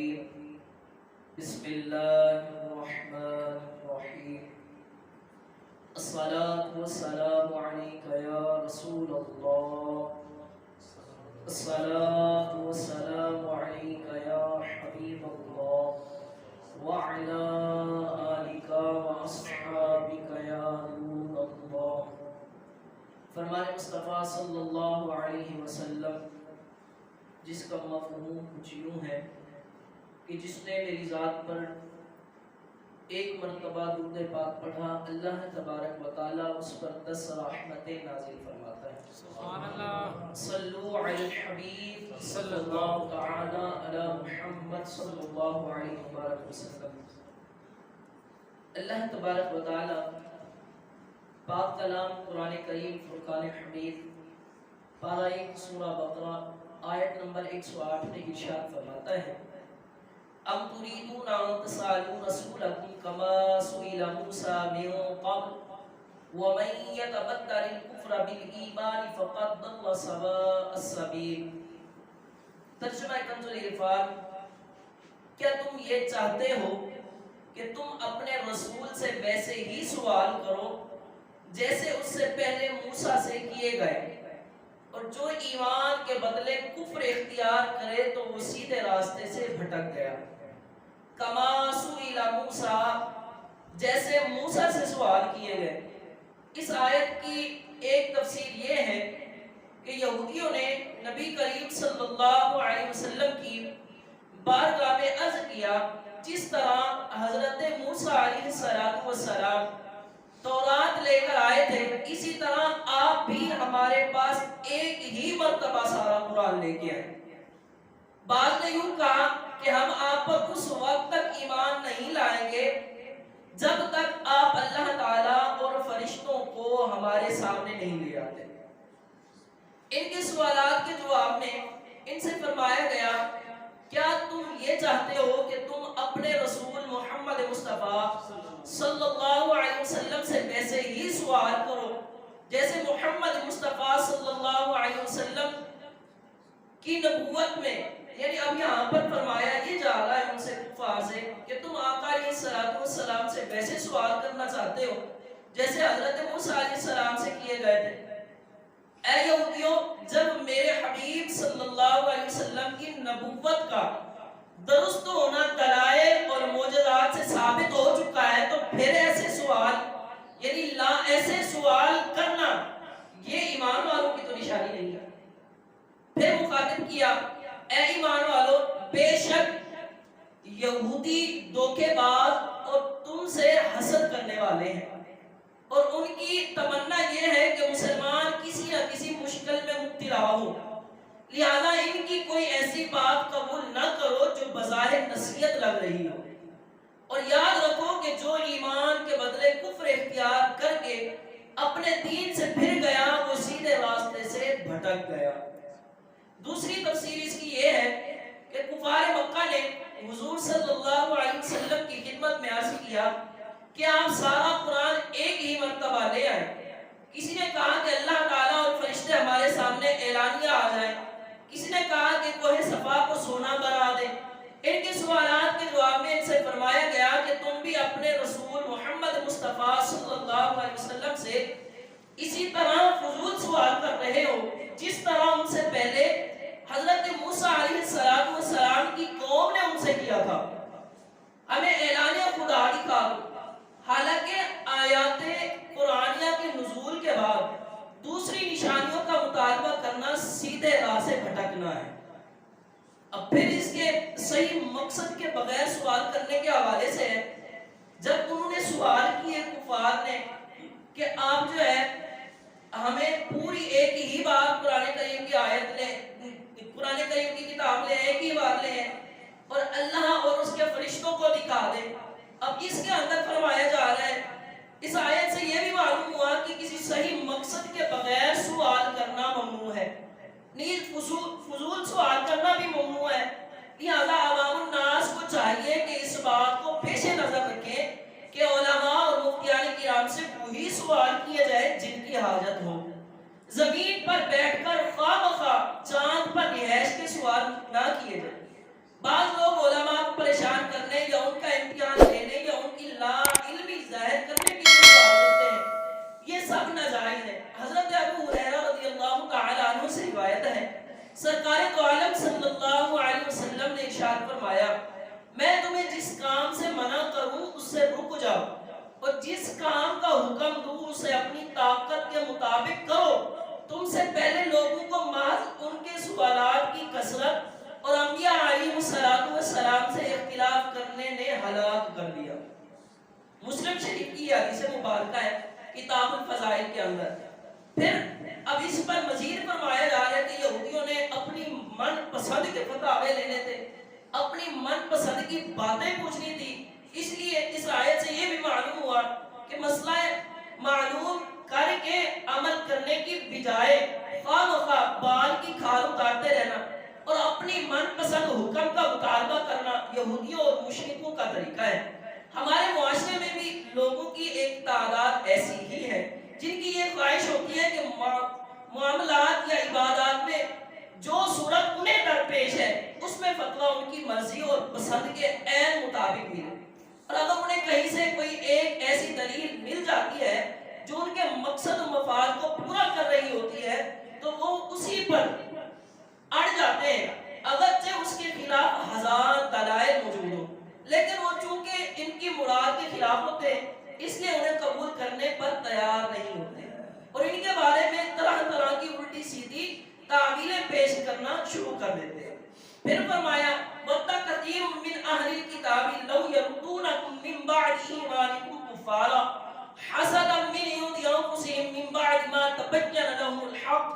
الرجيم بسم الله الرحمن الرحيم الصلاة والسلام عليك يا رسول الله الصلاة والسلام عليك يا حبيب الله وعلى آلك وأصحابك يا نور الله. فرمان مصطفیٰ صلی اللہ علیہ وسلم جس کا مفہوم کچھ یوں ہے کہ جس نے میری ذات پر ایک مرتبہ درود پاک پڑھا اللہ تبارک و تعالی اس پر 10 رحمتیں نازل فرماتا ہے. سبحان اللہ. صلو علی الحبیب صلی اللہ تعالی علی محمد صلی اللہ علیہ وسلم. اللہ تبارک و تعالی پاک کلام قرآن کریم فرقان حمید پارہ 1 سورہ بقرہ آیت نمبر 108 میں ارشاد فرماتا ہے ام تريدون ان تسالوا رسولكم كما سئل موسى من قبل ومن يتبدل الكفر بالايمان فقد ضل سواء السبيل. ترجمہ کنز العرفان. کیا تم یہ چاہتے ہو کہ تم اپنے رسول سے ویسے ہی سوال کرو جیسے اس سے پہلے موسیٰ سے کیے گئے، اور جو ایمان کے بدلے کفر اختیار کرے تو وہ سیدھے راستے سے بھٹک گیا. کما سئل موسیٰ، جیسے موسیٰ سے سوال کیے گئے. اس آیت کی ایک تفسیر یہ ہے کہ یہودیوں نے نبی کریم صلی اللہ علیہ وسلم کی بارگاہ میں عرض کیا جس طرح حضرت موسیٰ علیہ السلام تورات لے کر آئے تھے اسی طرح آپ بھی ہمارے پاس ایک ہی مرتبہ سارا قرآن لے کے آئے. بعض نے یوں کہا کہ ہم آپ پر اس وقت تک ایمان نہیں لائیں گے جب تک آپ اللہ تعالیٰ اور فرشتوں کو ہمارے سامنے نہیں لے آتے. ان کے سوالات کے جواب میں ان سے فرمایا گیا کیا تم یہ چاہتے ہو کہ تم اپنے رسول محمد مصطفیٰ صلی اللہ علیہ وسلم سے ویسے ہی سوال کرو جیسے محمد مصطفیٰ صلی اللہ علیہ وسلم کی نبوت میں، یعنی اب یہاں پر فرمایا یہ جا رہا ہے ان سے کفار سے کہ تم آقا علیہ السلام سے ویسے سوال کرنا چاہتے ہو جیسے حضرت موسیٰ علیہ السلام سے کیے گئے تھے. اے یہودیوں، جب میرے حبیب صلی اللہ علیہ وسلم کی نبوت کا درست ہونا دلائل اور معجزات سے ثابت ہو چکا ہے تو پھر ایسے سوال یعنی ایسے سوال کرنا یہ ایمان والوں کی تو نشانی نہیں ہے. پھر مخاطب کیا اے ایمان والو، بے شک یہودی دھوکے باز اور تم سے حسد کرنے والے ہیں اور ان کی تمنا یہ ہے کہ مسلمان کسی نہ کسی مشکل میں مبتلا ہو، لہذا ان کی کوئی ایسی بات قبول نہ کرو جو بظاہر نصیحت لگ رہی ہو، اور یاد رکھو کہ جو ایمان کے بدلے کفر اختیار کر کے اپنے دین سے پھر گیا وہ سیدھے راستے سے بھٹک گیا. دوسری تفسیر اس کی یہ ہے کہ کفار مکہ نے حضور صلی اللہ علیہ وسلم کی خدمت میں عرض کیا کہ آپ سارا قرآن ایک ہی مرتبہ لے آئے. کسی نے کہا کہ اللہ تعالیٰ اور فرشتے ہمارے سامنے اعلانیہ آ جائیں، کسی نے کہا کہ کوہ صفا کو سونا بنا دے. ان کے سوالات کے جواب میں ان سے فرمایا گیا کہ تم بھی اپنے رسول محمد مصطفیٰ صلی اللہ علیہ وسلم سے اسی طرح فضول سوال کر رہے ہو جس طرح ان سے پہلے حضرت موسیٰ علیہ السلام کی قوم نے ان سے کیا تھا. ہمیں اعلانیہ خدا دکھا دو. حالانکہ آیات قرآنیہ کے نزول کے بعد دوسری نشانیوں کا مطالبہ کرنا سیدھے راہ سے بھٹکنا ہے. اب پھر اس کے صحیح مقصد کے بغیر سوال کرنے کے حوالے سے ہے جب انہوں نے سوال کیے کفار نے کہ آپ جو ہے ہمیں پوری ایک ہی بات قرآن کریم کی آیت لیں، قرآن کریم کی کتاب لیں، ایک ہی بات لیں اور اللہ اور اس کے فرشتوں کو دکھا دیں. اب اس کے اندر فرمایا جا رہا ہے اس آیت سے یہ بھی معلوم ہوا کہ کسی صحیح مقصد کے بغیر سوال کرنا ممنوع ہے، نیز فضول سوال کرنا بھی ممنوع ہے. لہذا عوام الناس کو چاہیے کہ اس بات کو پیش نظر رکھیں کہ علماء اور مفتیان کرام سے وہی سوال کیے جائے جن کی حاجت ہو. زمین پر بیٹھ کر خواہ بخواہ چاند پر رہائش کے سوال نہ کیے جائیں. بعض لوگ علماء فرمایا میں تمہیں جس کام سے منع کروں اس سے رک جاؤ اور جس کام کا حکم دوں اسے اپنی طاقت کے مطابق کرو. تم سے پہلے لوگوں کو محض ان کے سوالات کی کثرت اور انبیاء علیہ السلام سے اختلاف کرنے نے ہلاک کر دیا. مسلم شریف کی حدیث مبارکہ ہے کتاب الفضائل کے اندر. پھر اب اس پر مزید فرمایا جا رہا ہے کہ یہودیوں نے اپنی من پسند کے فتوے لینے تھے, اپنی من پسند کی باتیں پوچھنی تھی. اس لیے اس آیت سے یہ بھی معلوم ہوا کہ مسئلہ معلوم کر کے عمل کرنے کی بجائے خواہ مخواہ بال کی کھال اتارتے رہنا اور اپنی من پسند حکم کا مطالبہ کرنا یہودیوں اور مشرکوں کا طریقہ ہے. ہمارے معاشرے میں بھی لوگوں کی ایک تعداد ایسی ہی ہے جن کی یہ خواہش ہوتی ہے کہ معاملات یا عبادات میں جو صورت انہیں درپیش ہے اس میں فتویٰ ان کی مرضی اور پسند کے عین مطابق ملے, اور اگر انہیں کہیں سے کوئی ایک ایسی دلیل مل جاتی ہے جو ان کے مقصد و مفاد کو پورا کر رہی ہوتی ہے تو وہ اسی پر اڑ جاتے ہیں, اگرچہ اس کے خلاف ہزار دلائل موجود ہوں, لیکن وہ چونکہ ان کی مراد کے خلاف ہوتے ہیں اس لیے انہیں قبول کرنے پر تیار نہیں ہوتے اور ان کے بارے میں طرح طرح کی الٹی سیدھی تعویلیں پیش کرنا شروع کر دیتے ہیں. پھر فرمایا وَتَّ كَثِيرٌ مِّنْ أَهْلِ الْكِتَابِ لَوْ يَرُدُّونَكُم مِّن بَعْدِ إِيمَانِكُمْ كُفَّارًا حَسَدًا مِّنْ عِندِ أَنفُسِهِم مِّن بَعْدِ مَا تَبَيَّنَ لَهُمُ الْحَقُّ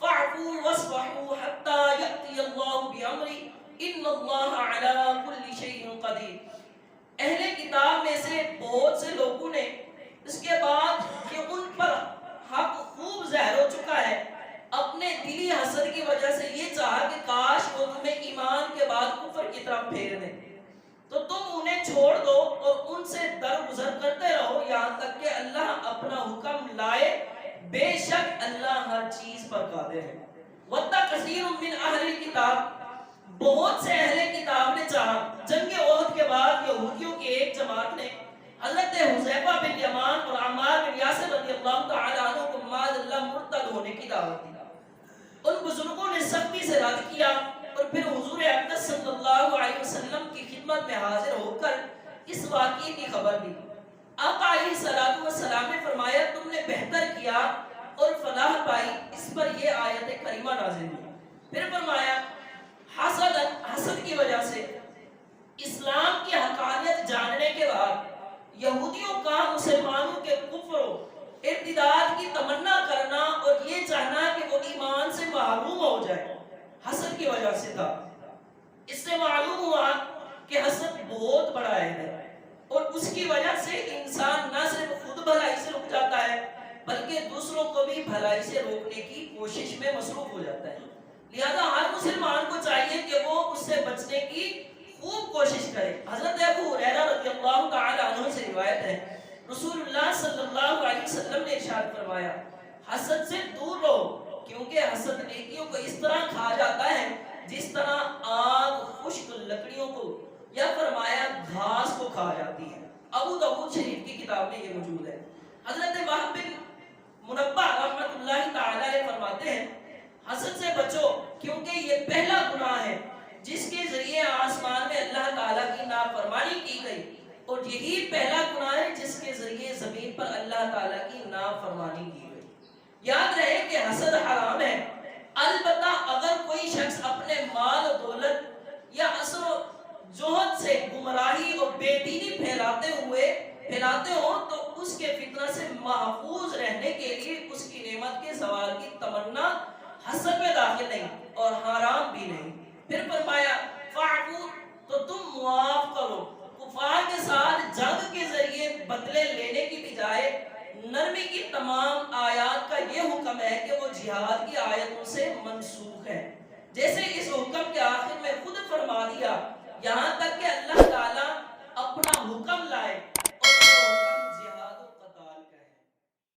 فَاعْفُوا وَاصْفَحُوا حَتَّى يَأْتِيَ اللَّهُ بِأَمْرِهِ إِنَّ اللَّهَ عَلَى كُلِّ شَيْءٍ قَدِيرٌ. اہل کتاب میں سے بہت سے لوگوں نے اس کے بعد کہ ان پر حق خوب ظاہر ہو چکا ہے اپنے دلی حسد کی وجہ سے یہ چاہا کہ کاش وہ تمہیں ایمان کے بعد کفر کی طرف پھیر دیں, تو تم انہیں چھوڑ دو اور ان سے درگزر کرتے رہو یہاں تک کہ اللہ اپنا حکم لائے, بے شک اللہ ہر چیز پر قادر ہے. وَتَّ كَثِيرٌ مِّنْ أَهْلِ الْكِتَابِ بہت سے اہل کتاب نے چاہا جنگ احد کے بعد یہودیوں کی ایک جماعت نے حضرت حذیفہ بن یمان اور عمار بن یاسر رضی اللہ تعالی عنہ کو معاذ اللہ مرتد ہونے کی دعوت دی. ان بزرگوں نے سختی سے رد کیا اور پھر حضور اقدس صلی اللہ علیہ وسلم کی خدمت میں حاضر ہو کر اس واقعے کی خبر دی. آقا علیہ الصلوۃ والسلام نے فرمایا تم نے بہتر کیا اور فلاح پائی. اس پر یہ آیت کریمہ نازل ہوئی. پھر فرمایا حسد کی وجہ سے اسلام کی حقانیت جاننے کے بعد یہودیوں کا مسلمانوں کے کفر و ارتداد کی تمنا کرنا اور یہ چاہنا کہ وہ ایمان سے محروم ہو جائے حسد کی وجہ سے تھا. اس سے معلوم ہوا کہ حسد بہت بڑا ہے اور اس کی وجہ سے انسان نہ صرف خود بھلائی سے رک جاتا ہے بلکہ دوسروں کو بھی بھلائی سے روکنے کی کوشش میں مصروف ہو جاتا ہے. لہذا ہر مسلمان کو چاہیے کہ وہ اس سے بچنے کی خوب کوشش کرے. حضرت ابو ہریرہ رضی اللہ تعالی عنہ سے روایت ہے رسول اللہ صلی اللہ علیہ وسلم نے ارشاد فرمایا حسد سے دور رہو کیونکہ حسد نیکیوں کو اس طرح کھا جاتا ہے جس طرح آگ خشک لکڑیوں کو یا فرمایا گھاس کو کھا جاتی ہے. ابو داؤد شریف کی کتاب میں یہ موجود ہے. حضرت وہب بن منبہ رحمۃ اللہ تعالی علیہ فرماتے ہیں حسد سے بچو کیونکہ یہ پہلا گناہ ہے جس کے ذریعے آسمان میں اللہ تعالیٰ کی نافرمانی کی گئی اور یہی پہلا گناہ ہے جس کے ذریعے زمین پر اللہ تعالیٰ کی نافرمانی کی گئی. یاد رہے کہ حسد حرام ہے, البتہ اگر کوئی شخص اپنے مال و دولت یا اثر و جوہد سے گمراہی اور بے دینی پھیلاتے ہو تو اس کے فتنہ سے محفوظ رہنے کے لیے اس کی نعمت کے زوال کی تمنا حسد میں داخل نہیں اور حرام بھی نہیں. پھر فرمایا فاعفو تو تم معاف کرو. کفار کے ساتھ جنگ کے ذریعے بدلے لینے کی بجائے نرمی کی تمام آیات کا یہ حکم ہے کہ وہ جہاد کی آیتوں سے منسوخ ہے. جیسے اس حکم کے آخر میں خود فرما دیا یہاں تک کہ